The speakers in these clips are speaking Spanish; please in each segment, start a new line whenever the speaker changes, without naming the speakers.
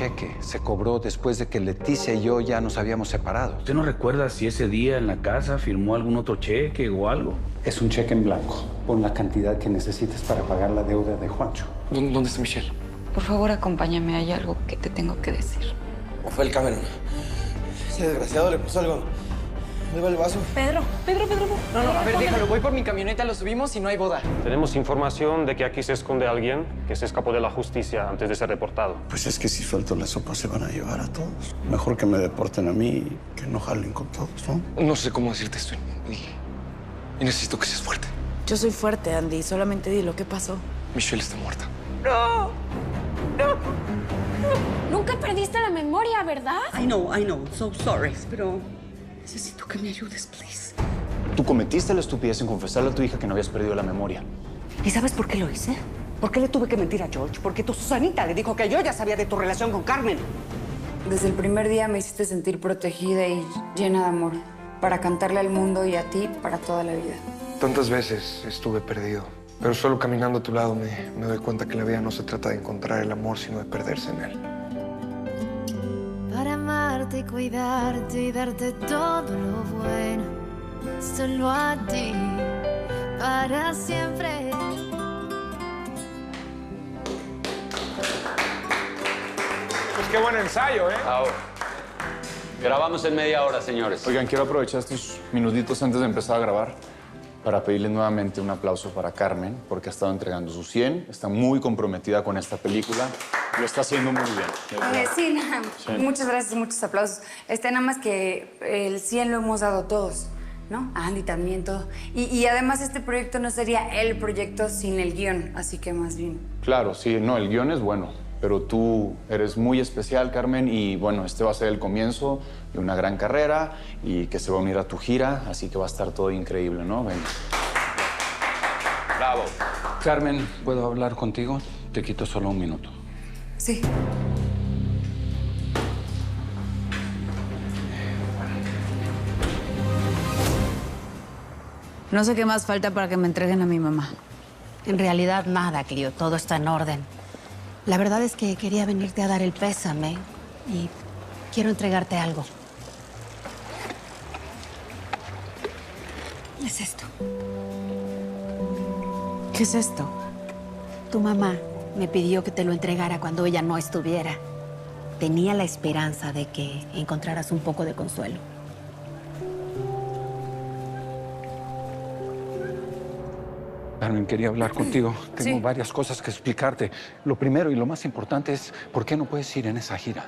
cheque se cobró después de que Leticia y yo ya nos habíamos separado.
¿Usted no recuerda si ese día en la casa firmó algún otro cheque o algo?
Es un cheque en blanco. Pon la cantidad que necesites para pagar la deuda de Juancho.
¿Dónde está Michelle?
Por favor, acompáñame. Hay algo que te tengo que decir.
Rafael Cameron. Ese desgraciado le puso algo. ¿Dónde va el vaso?
Pedro.
No, a ver, déjalo. Voy por mi camioneta, lo subimos y no hay boda.
Tenemos información de que aquí se esconde alguien que se escapó de la justicia antes de ser deportado.
Pues es que si suelto la sopa se van a llevar a todos. Mejor que me deporten a mí y que no jalen con todos, ¿no?
No sé cómo decirte esto y necesito que seas fuerte.
Yo soy fuerte, Andy. Solamente di lo que pasó.
Michelle está muerta.
Nunca perdiste la memoria, ¿verdad?
I know. So sorry. Pero necesito que me ayudes, please.
Tú cometiste la estupidez en confesarle a tu hija que no habías perdido la memoria.
¿Y sabes por qué lo hice? ¿Por qué le tuve que mentir a George? Porque tu Susanita le dijo que yo ya sabía de tu relación con Carmen.
Desde el primer día me hiciste sentir protegida y llena de amor. Para cantarle al mundo y a ti para toda la vida.
Tantas veces estuve perdido, pero solo caminando a tu lado me doy cuenta que la vida no se trata de encontrar el amor, sino de perderse en él.
Para amarte y cuidarte y darte todo lo bueno, solo a ti, para siempre.
Pues qué buen ensayo, ¿eh?
Grabamos en media hora, señores.
Oigan, quiero aprovechar estos minutitos antes de empezar a grabar para pedirle nuevamente un aplauso para Carmen, porque ha estado entregando su 100, está muy comprometida con esta película, lo está haciendo muy bien.
Sí, muchas gracias, muchos aplausos. Nada más que el 100 lo hemos dado todos, ¿no? A Andy también, todo. Y además este proyecto no sería el proyecto sin el guión, así que más bien.
Claro, sí, no, el guión es bueno, pero tú eres muy especial, Carmen, y bueno, este va a ser el comienzo de una gran carrera y que se va a unir a tu gira, así que va a estar todo increíble, ¿no? Ven.
Bravo.
Carmen, ¿puedo hablar contigo? Te quito solo un minuto.
Sí.
No sé qué más falta para que me entreguen a mi mamá.
En realidad nada, Clio. Todo está en orden. La verdad es que quería venirte a dar el pésame y quiero entregarte algo. Es esto.
¿Qué es esto?
Tu mamá me pidió que te lo entregara cuando ella no estuviera. Tenía la esperanza de que encontraras un poco de consuelo.
Carmen, quería hablar contigo. Tengo varias cosas que explicarte. Lo primero y lo más importante es ¿por qué no puedes ir en esa gira?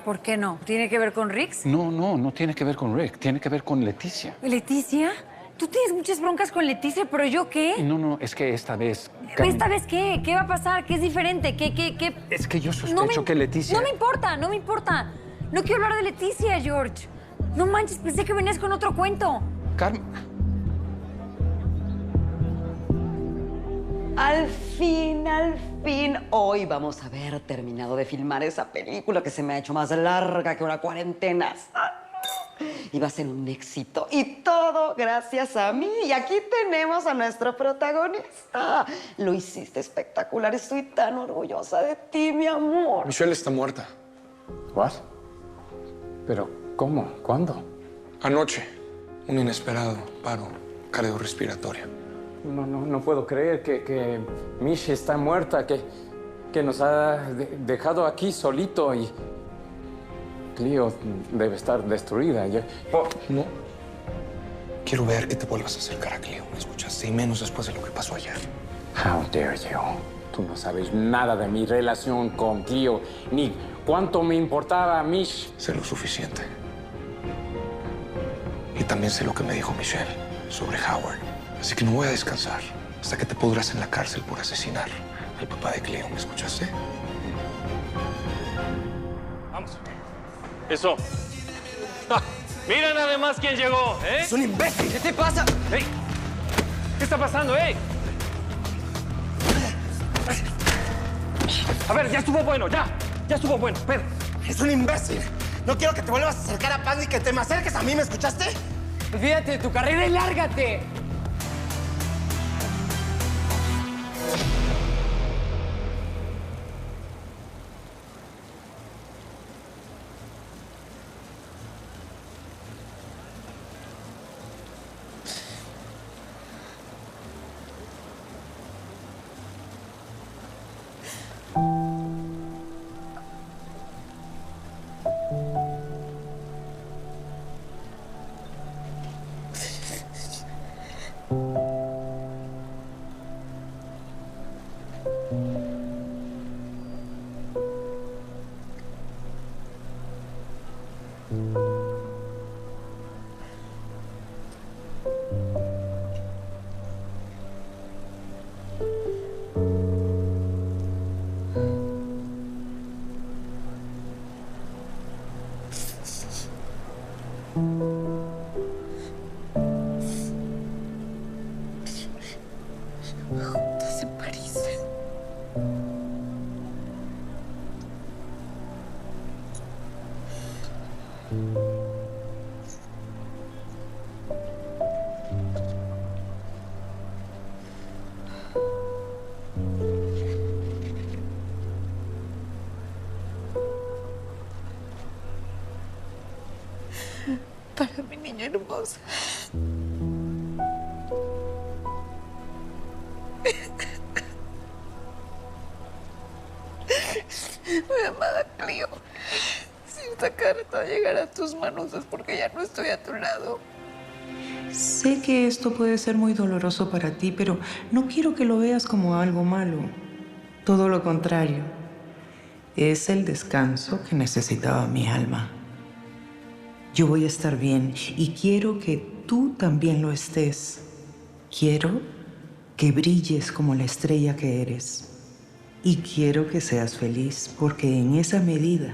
¿Por qué no? ¿Tiene que ver con Rix?
No tiene que ver con Rick. Tiene que ver con Leticia.
¿Leticia? Tú tienes muchas broncas con Leticia, ¿pero yo qué?
No, es que esta vez... Carmen,
¿Esta vez qué? ¿Qué va a pasar? ¿Qué es diferente? ¿Qué?
Es que yo sospecho que Leticia...
No me importa. No quiero hablar de Leticia, George. No manches, pensé que venías con otro cuento.
Carmen...
Al fin, hoy vamos a haber terminado de filmar esa película que se me ha hecho más larga que una cuarentena. Y va a ser un éxito. Y todo gracias a mí. Y aquí tenemos a nuestro protagonista. Lo hiciste espectacular. Estoy tan orgullosa de ti, mi amor.
Michelle está muerta.
¿What? ¿Pero cómo? ¿Cuándo?
Anoche, un inesperado paro cardiorrespiratorio.
No puedo creer que Mish está muerta, que nos ha dejado aquí solito y Clio debe estar destruida.
No. Quiero ver que te vuelvas a acercar a Clio, ¿me escuchaste? Y menos después de lo que pasó ayer.
How dare you. Tú no sabes nada de mi relación con Clio, ni cuánto me importaba a Mish.
Sé lo suficiente. Y también sé lo que me dijo Michelle sobre Howard. Así que no voy a descansar hasta que te pudras en la cárcel por asesinar al papá de Clio, ¿me escuchaste?
Vamos. Eso. Miren además quién llegó, ¿eh?
¡Es un imbécil!
¿Qué te pasa?
¡Ey! ¿Qué está pasando, A ver, ya estuvo bueno, ya estuvo bueno, Pedro.
¡Es un imbécil! No quiero que te vuelvas a acercar a Paz ni que te me acerques a mí, ¿me escuchaste?
Olvídate de tu carrera y lárgate.
Juntas en París. Para mi niña hermosa. Mi amada Cleo, si esta carta llegara a tus manos es porque ya no estoy a tu lado.
Sé que esto puede ser muy doloroso para ti, pero no quiero que lo veas como algo malo. Todo lo contrario. Es el descanso que necesitaba mi alma. Yo voy a estar bien y quiero que tú también lo estés. Quiero que brilles como la estrella que eres. Y quiero que seas feliz, porque en esa medida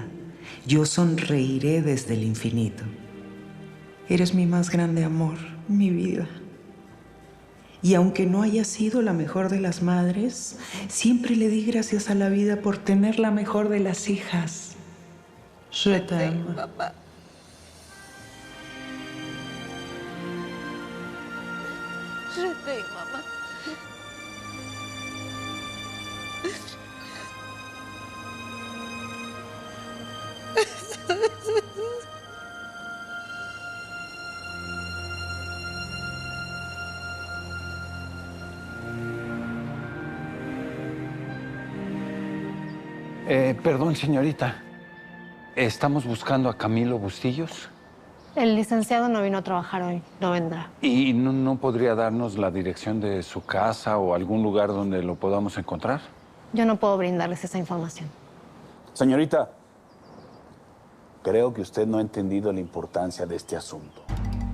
yo sonreiré desde el infinito. Eres mi más grande amor, mi vida. Y aunque no haya sido la mejor de las madres, siempre le di gracias a la vida por tener la mejor de las hijas. Je t'aime.
Mamá. Je t'aime, mamá.
Perdón, señorita. Estamos buscando a Camilo Bustillos.
El licenciado no vino a trabajar hoy, no vendrá.
¿Y no podría darnos la dirección de su casa o algún lugar donde lo podamos encontrar?
Yo no puedo brindarles esa información.
Señorita, creo que usted no ha entendido la importancia de este asunto.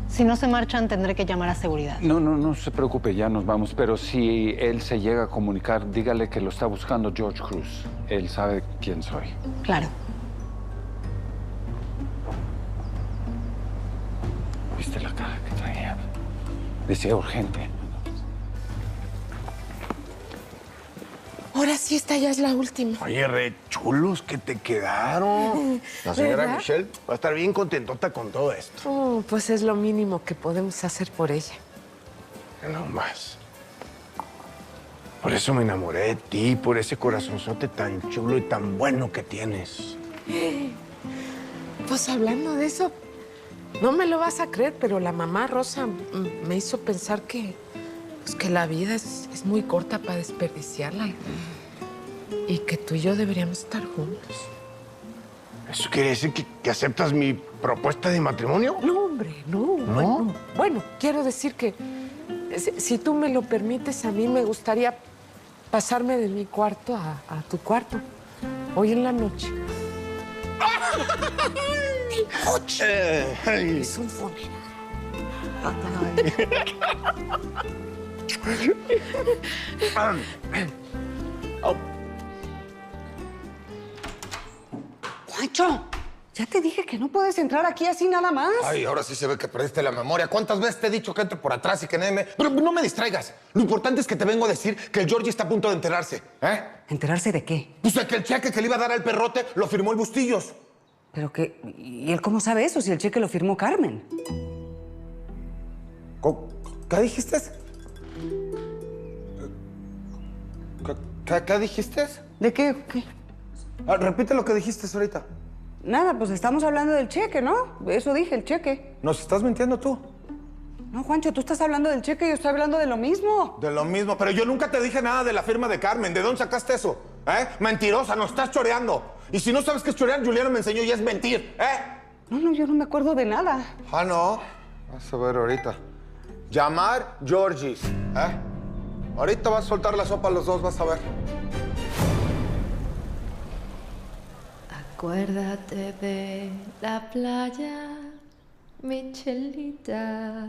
Si no se marchan, tendré que llamar a seguridad.
No se preocupe, ya nos vamos. Pero si él se llega a comunicar, dígale que lo está buscando George Cruz. Él sabe quién soy.
Claro.
¿Viste la cara que traía? Decía urgente.
Ahora sí, esta ya es la última.
Oye, re chulos que te quedaron. La señora
¿Verdad?
Michelle va a estar bien contentota con todo esto.
Pues es lo mínimo que podemos hacer por ella.
No más. Por eso me enamoré de ti, por ese corazonzote tan chulo y tan bueno que tienes.
Pues hablando de eso, no me lo vas a creer, pero la mamá Rosa me hizo pensar que la vida es muy corta para desperdiciarla y que tú y yo deberíamos estar juntos.
¿Eso quiere decir que aceptas mi propuesta de matrimonio?
No, hombre, no.
¿No?
Bueno, quiero decir que si tú me lo permites, a mí me gustaría pasarme de mi cuarto a tu cuarto hoy en la noche. Es un funeral.
Juancho, ya te dije que no puedes entrar aquí así nada más.
Ay, ahora sí se ve que perdiste la memoria. ¿Cuántas veces te he dicho que entre por atrás y que nadie me... Pero no me distraigas. Lo importante es que te vengo a decir que el Georgie está a punto de enterarse.
¿Enterarse de qué?
Pues de que el cheque que le iba a dar al perrote lo firmó el Bustillos.
Pero que... ¿Y él cómo sabe eso si el cheque lo firmó Carmen?
¿Qué dijiste? ¿Qué dijiste?
¿De qué? ¿Qué?
Repite lo que dijiste ahorita.
Nada, pues estamos hablando del cheque, ¿no? Eso dije, el cheque.
¿Nos estás mintiendo tú?
No, Juancho, tú estás hablando del cheque y yo estoy hablando de lo mismo.
De lo mismo, pero yo nunca te dije nada de la firma de Carmen. ¿De dónde sacaste eso? Mentirosa, nos estás choreando. Y si no sabes qué es chorear, Juliana me enseñó y es mentir,
No, yo no me acuerdo de nada.
No. Vas a ver ahorita. Llamar Georgie, Ahorita vas a soltar la sopa a los dos, vas a ver.
Acuérdate de la playa, Michelita.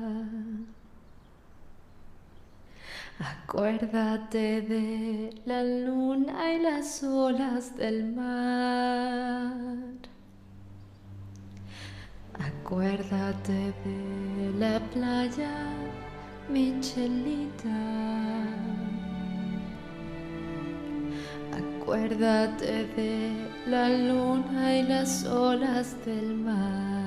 Acuérdate de la luna y las olas del mar. Acuérdate de la playa, Michelita. Acuérdate de la luna y las olas del mar.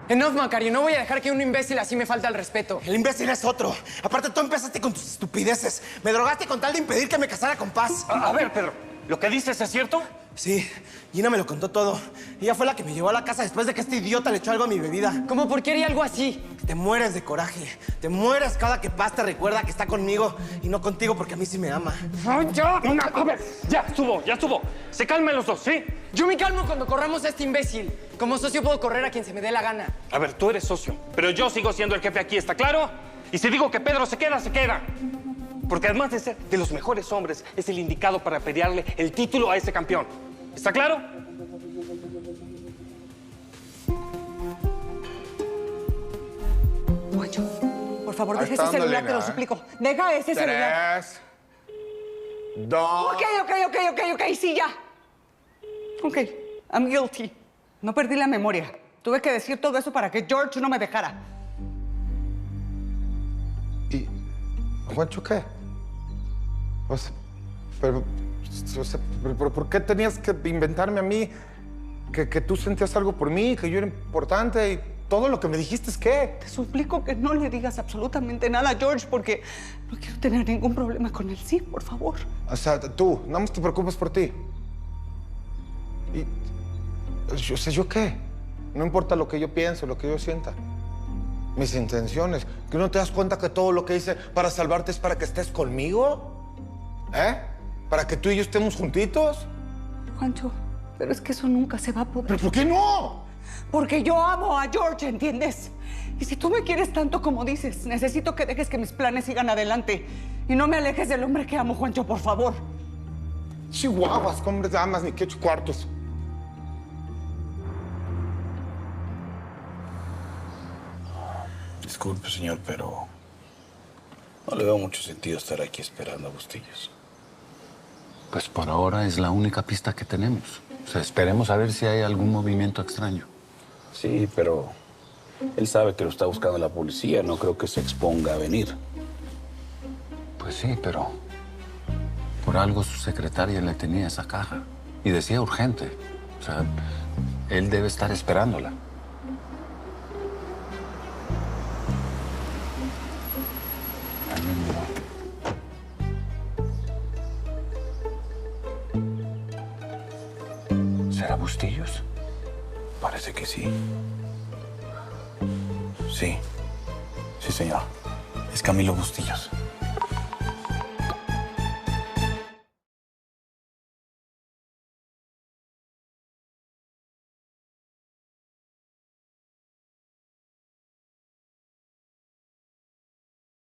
Enough, Macario, no voy a dejar que un imbécil así me falte al respeto.
El imbécil es otro. Aparte, tú empezaste con tus estupideces. Me drogaste con tal de impedir que me casara con Paz.
A ver, Pedro, ¿lo que dices es cierto?
Sí, Gina me lo contó todo. Ella fue la que me llevó a la casa después de que este idiota le echó algo a mi bebida.
¿Cómo por qué haría algo así?
Te mueres de coraje. Te mueres cada que Paz te recuerda que está conmigo y no contigo porque a mí sí me ama.
¡Ya! A ver, ya estuvo. Se calmen los dos, ¿sí?
Yo me calmo cuando corramos a este imbécil. Como socio puedo correr a quien se me dé la gana.
A ver, tú eres socio, pero yo sigo siendo el jefe aquí, ¿está claro? Y si digo que Pedro se queda, se queda. Porque además de ser de los mejores hombres, es el indicado para pelearle el título a ese campeón. ¿Está claro?
Juancho, por favor, deja ese celular, te lo suplico. Deja ese celular.
3, 2...
Ok, sí, ya. Ok, I'm guilty. No perdí la memoria. Tuve que decir todo eso para que George no me dejara.
¿Y Juancho qué? Pero ¿por qué tenías que inventarme a mí que tú sentías algo por mí, que yo era importante y todo lo que me dijiste es qué?
Te suplico que no le digas absolutamente nada a George porque no quiero tener ningún problema con él. Sí, por favor.
O sea, tú, nada más te preocupes por ti. Y, ¿yo qué? No importa lo que yo piense, lo que yo sienta. Mis intenciones. ¿Que no te das cuenta que todo lo que hice para salvarte es para que estés conmigo? ¿Eh? ¿Para que tú y yo estemos juntitos?
Juancho, pero es que eso nunca se va a poder.
¿Pero por qué no?
Porque yo amo a George, ¿entiendes? Y si tú me quieres tanto como dices, necesito que dejes que mis planes sigan adelante y no me alejes del hombre que amo, Juancho, por favor.
Chihuahuas, hombres de amas, ni qué 8 cuartos.
Disculpe, señor, pero no le veo mucho sentido estar aquí esperando a Bustillos.
Pues por ahora es la única pista que tenemos. O sea, esperemos a ver si hay algún movimiento extraño.
Sí, pero él sabe que lo está buscando la policía. No creo que se exponga a venir.
Pues sí, pero por algo su secretaria le tenía esa caja. Y decía urgente. O sea, él debe estar esperándola. ¿Será Bustillos?
Parece que sí. Sí, señor. Es Camilo Bustillos.